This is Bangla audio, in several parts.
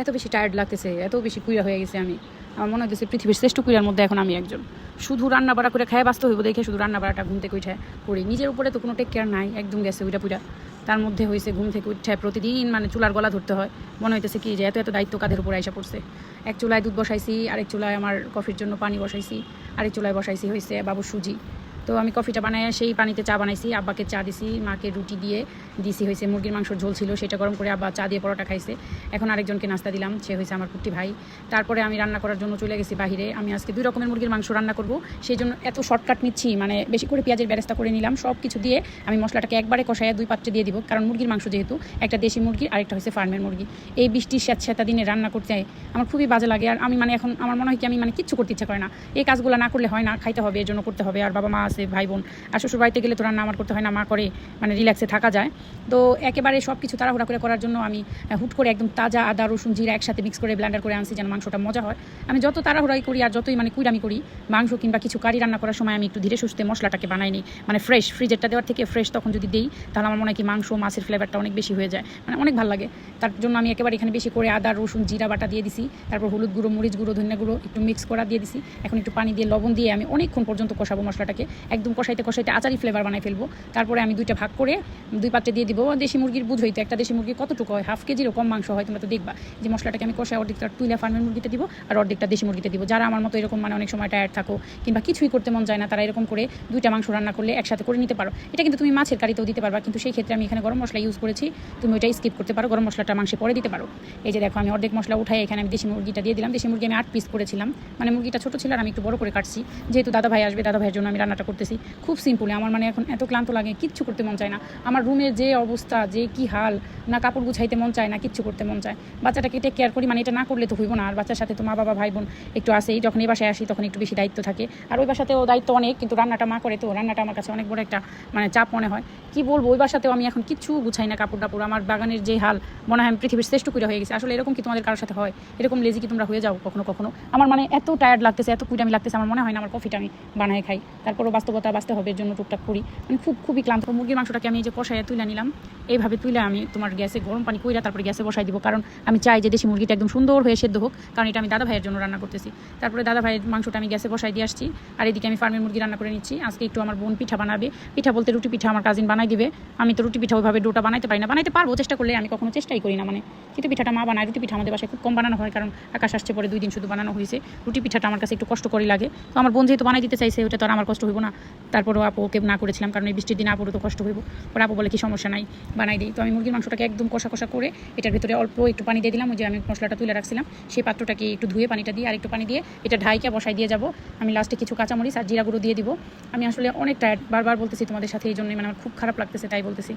এত বেশি টায়ার্ড লাগতেছে, এত বেশি কুইরা হয়ে গেছে। আমার মনে হচ্ছে পৃথিবীর শ্রেষ্ঠ কুইরার মধ্যে এখন আমি একজন। শুধু রান্না বাড়া করে খায় বাঁচতে হইব দেখে শুধু রান্না বাড়াটা ঘুম থেকে উঠে করি। নিজের উপরে তো কোনো টেক কেয়ার নাই, একদম গেছে উইটা পুরা। তার মধ্যে হয়েছে ঘুম থেকে উঠে প্রতিদিন মানে চুলার গলা ধরতে হয়। মনে হইতেছে কি যে এত এত দায়িত্ব কাঁধের উপরে আইসা পড়ছে। এক চুলায় দুধ বসাইছি, আরেক চুলায় আমার কফির জন্য পানি বসাইছি, আরেক চুলায় বসাইছি হয়েছে বাবুর সুজি। তো আমি কফিটা বানাই সেই পানিতে চা বানাইছি, আব্বাকে চা দিছি, মাকে রুটি দিয়ে দিছি, হয়েছে মুরগির মাংসর ঝোল ছিল সেটা গরম করে আব্বা চা দিয়ে পরোটা খাইছে। এখন আরেকজনকে নাস্তা দিলাম, সে হয়েছে আমার কুট্টি ভাই। তারপরে আমি রান্না করার জন্য চলে গেছি বাহিরে। আমি আজকে 2 রকমের মুরগির মাংস রান্না করব, সেই জন্য এত শর্টকাট নিচ্ছি, মানে বেশি করে পেঁয়াজের বেরেস্তা করে নিলাম। সব কিছু দিয়ে আমি মশলাটাকে একবারে কষাইয়া 2 পাত্রে দিয়ে দিব, কারণ মুরগির মাংস যেহেতু একটা দেশি মুরগি আরেকটা হয়েছে ফার্মের মুরগি। এই বৃষ্টির স্যাঁতস্যাঁতা দিনে রান্না করতে আমার খুবই বাজে লাগে। আর আমি মানে এখন আমার মনে হয় কি আমি মানে কিচ্ছু করতে ইচ্ছা করে না। এই কাজগুলো না করলে হয় না, খাইতে হবে, এর জন্য করতে হবে। আর বাবা মা আছে, ভাই বোন, আর শ্বশুর বাড়িতে গেলে তো রান্না আমার করতে হয় না, মা করে, মানে রিল্যাক্সে থাকা যায়। তো একেবারে সব কিছু তাড়াহুড়া করে করার জন্য আমি হুট করে একদম তাজা আদা রসুন জিরা একসাথে মিক্স করে ব্লেন্ডার করে আনছি যেন মাংসটা মজা হয়। আমি যত তাড়াহুড়াই করি আর যতই মানে কুইরামি করি মাংস কিংবা কিছু কারি রান্না করার সময় আমি একটু ধীরে সুস্থে মশলাটাকে বানাই নিই, মানে ফ্রেশ ফ্রিজেরটা দেওয়ার থেকে ফ্রেশ তখন যদি দিই তাহলে আমার মনে হয় কি মাংস মাছের ফ্লেভারটা অনেক বেশি হয়ে যায়, মানে অনেক ভালো লাগে। তার জন্য আমি একেবারে এখানে বেশি করে আদা রসুন জিরা বাটা দিয়ে দিছি, তারপর হলুদ গুঁড়ো মরিচ গুঁড়ো ধনিয়া গুঁড়ো একটু মিক্স করা দিয়ে দিছি। এখন একটু পানি দিয়ে লবণ দিয়ে আমি অনেকক্ষণ পর্যন্ত কষাবো মশলাটাকে, একদম কষাইতে কষাইতে আচারি ফ্লেভার বানাই ফেলবো। তারপরে আমি 2টা ভাগ করে 2 পাত্রে দিয়ে দিব। দেশি মুরগির বুঝ হইতে একটা দেশি মুরগির কতটুকু হয়, হাফ কেজিরও কম মাংস হয়। তোমরা তো দেখবা যে মশলাটাকে আমি কষায় অর্ধেকটা তুইলা ফার্মের মুরগিতে দিব আর অর্ধেকটা দেশি মুরগিতে দিব। যারা আমার মতো এরকম মানে অনেক সময় টায়ার্ড থাকো কিংবা কিছুই করতে মন যায় না, তারা এরকম করে 2টা মাংস রান্না করলে একসাথে করে নিতে পারো। এটা কিন্তু তুমি মাছের কারিতেও দিতে পারবা, কিন্তু সেই ক্ষেত্রে আমি এখানে গরম মশলা ইউজ করেছি, তুমি ওইটা স্কিপ করতে পারো, গরম মশলাটা মাংসে পরে দিতে পারো। এই যে দেখো আমি অর্ধেক মশলা উঠাই এখানে আমি দেশি মুরগিটা দিয়ে দিলাম। দেশি মুরগি আমি 8 পিস করেছিলাম, মানে মুরগিটা ছোটো ছিল আর আমি একটু বড় করে কাটছি, যেহেতু দাদা ভাই আসবে, দাদা ভাইয়ের জন্য আমি রান্নাটা করতেছি। খুব সিম্পলি, আমার মানে এখন এত ক্লান্ত লাগে, কিচ্ছু করতে মন চায় না। আমার রুমের যে অবস্থা, যে কি হাল, না কাপড় গুছাইতে মন চায় না, কিচ্ছু করতে মন চায়। বাচ্চাটাকে টেক কেয়ার করি, মানে এটা না করলে তো হইব না। আর বাচ্চার সাথে তো মা বাবা ভাই বোন একটু আসেই, যখন এই বাসায় আসি তখন একটু বেশি দায়িত্ব থাকে। আর ওই বাসাতেও দায়িত্ব অনেক, কিন্তু রান্নাটা মা করে, তো রান্নাটা আমার কাছে অনেক বড় একটা মানে চাপ মনে হয়। কি বলবো, ওই বাসাতেও আমি এখন কিচ্ছু গুছাই না, কাপড় টাপড়। আমার বাগানের যে হাল, মনে হয় আমি পৃথিবীর শ্রেষ্ঠ কুইরা হয়ে গেছে। আসলে এরকম কি তোমাদের কারোর সাথে হয়? এরকম লেজি কি তোমরা হয়ে যাও কখনো কখনো? আমার মানে এত টায়ার্ড লাগতেছে, এত কুইরামি লাগতেছে, আমার মনে হয় না আমার কফিটা আমি বানায় খাই। তারপরও বাস্তবতা বাঁচতে হবে, এর জন্য টুকটাক করি। মানে খুবই ক্লান্ত। মুরগির মাংসটাকে আমি এই যে কষাইয়া তুলে নিলাম, এইভাবে তুলে আমি তোমার গ্যাসে গরম পানি কইরা তারপরে গ্যাসে বসাই দিব, কারণ আমি চাই যে দেশি মুরগিটা একদম সুন্দর হয়ে সেদ্ধ হোক, কারণ এটা আমি দাদা ভাইয়ের জন্য রান্না করতেছি। তারপরে দাদা ভাইয়ের মাংসটা আমি গ্যাসে বসাই দিয়ে আসছি, আর এদিকে আমি ফার্মের মুরগি রান্না করে নিচ্ছি। আজকে একটু আমার বোন পিঠা বানাবে, পিঠা বলতে রুটি পিঠা, আমার কাজিন বানাই দিবে। আমি তো রুটি পিঠা ওইভাবে ডোটা বানাইতে পারি না, বানাইতে পারবো চেষ্টা করলে, আমি কখনো চেষ্টাই করি না। মানে কিন্তু পিঠাটা মা বানায়, রুটি পিঠা আমাদের বাসায় খুব কম বানানো হয়, কারণ আকাশ আসছে পরে 2 দিন শুধু বানানো হয়েছে। রুটি পিঠাটা আমার কাছে একটু কষ্ট করে লাগে, তো আমার বোন যেহেতু বানাই দিতে চাইছে, ওটা তো আর আমার কষ্ট হইব না। তারপরেও আপু ওকে না করেছিলাম, কারণ এই বৃষ্টির দিনে আপুরও তো কষ্ট হইব। পরে আপু বলে কি সমস্যা নাই, বানাই দিই। তো আমি মুরগির মাংসটাকে একদম কষা কষা করে এটার ভিতরে অল্প একটু পানি দিয়ে দিলাম, ওই যে আমি মশলাটা তুলে রাখছিলাম সেই পাত্রটাকে একটু ধুয়ে পানিটা দিয়ে আর একটু পানি দিয়ে এটা ঢাইকে বসাই দিয়ে যাব। আমি লাস্টে কিছু কাঁচামরিচ আর জিরা গুঁড়ো দিয়ে দিব। আমি আসলে অনেক টায়ার্ড, বারবার বলতেছি তোমাদের সাথে, এই জন্যই মানে আমার খুব খারাপ লাগতেছে, তাই বলতেছি।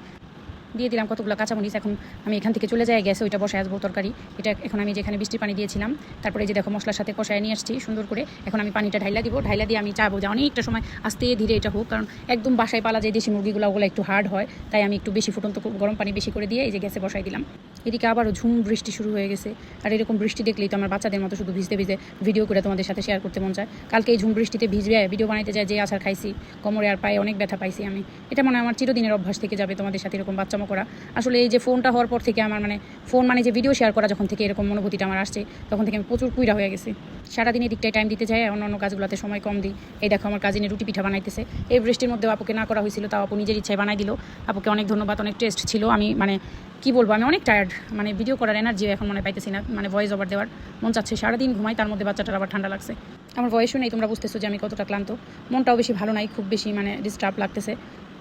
দিয়ে দিলাম কতগুলো কাঁচামরিচ। এখন আমি এখান থেকে চলে যাই গ্যাসে, ওইটা বসায় আসবো তরকারি। এটা এখন আমি যেখানে বৃষ্টির পানি দিয়েছিলাম, তারপরে এই যে দেখো মশলার সাথে কষায় নিয়ে আসছি সুন্দর করে। এখন আমি পানিটা ঢাইলা দিব, ঢাইলা দিয়ে আমি চাবো যে অনেকটা সময় আস্তে ধীরে এটা হোক, কারণ একদম বাসায় পালা যায় দেশি মুরগিগুলো, ওগুলো একটু হার্ড হয়, তাই আমি একটু বেশি ফুটন্ত গরম পানি বেশি করে দিয়ে এই যে গ্যাসে বসাই দিলাম। এদিকে আবারও ঝুম বৃষ্টি শুরু হয়ে গেছে, আর এরকম বৃষ্টি দেখলেই তো আমার বাচ্চাদের মতো শুধু ভিজতে ভিজে ভিডিও করে তোমাদের সাথে শেয়ার করতে মন চায়। কালকে এই ঝুম বৃষ্টিতে ভিজবে ভিডিও বানাইতে যায়, যে আছাড় খাইছি, কোমরে আর পায়ে অনেক ব্যথা পাইছি আমি। এটা মনে হয় আমার চিরদিনের অভ্যাস থেকে যাবে তোমাদের সাথে এরকম বাচ্চামো করা। আসলে এই যে ফোনটা হওয়ার পর থেকে আমার মানে ফোন মানে যে ভিডিও শেয়ার করা যখন থেকে এরকম অনুভূতিটা আমার আসছে, তখন থেকে আমি প্রচুর কুইরা হয়ে গেছি। সারাদিন এদিকটায় টাইম দিতে যায়, অন্য কাজগুলোতে সময় কম দিই। এই দেখো আমার কাজিনে রুটি পিঠা বানাইতেছে, এই বৃষ্টির মধ্যেও আপুকে না করা হয়েছিল, তাও আপু নিজের ইচ্ছায় বানাই দিল। আপুকে অনেক ধন্যবাদ, অনেক টেস্ট ছিল। আমি মানে কি বলবো, আমি অনেক টায়ার্ড, মানে ভিডিও করার এনার্জি এখন মনে পাইতেছি না, মানে ভয়েস ওভার দেওয়ার মন চাচ্ছে। সারাদিন ঘুমাই, তার মধ্যে বাচ্চাটার আবার ঠান্ডা লাগছে। আমার ভয়েসও নেই, তোমরা বুঝতেছো যে আমি কতটা ক্লান্ত। মনটাও বেশি ভালো নাই, খুব বেশি মানে ডিস্টার্ব লাগতেছে।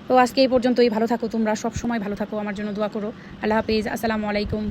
তো আজকে এই পর্যন্তই, ভালো থাকো তোমরা, সব সময় ভালো থাকো, আমার জন্য দোয়া করো। আল্লাহ হাফিজ, আসসালামু আলাইকুম।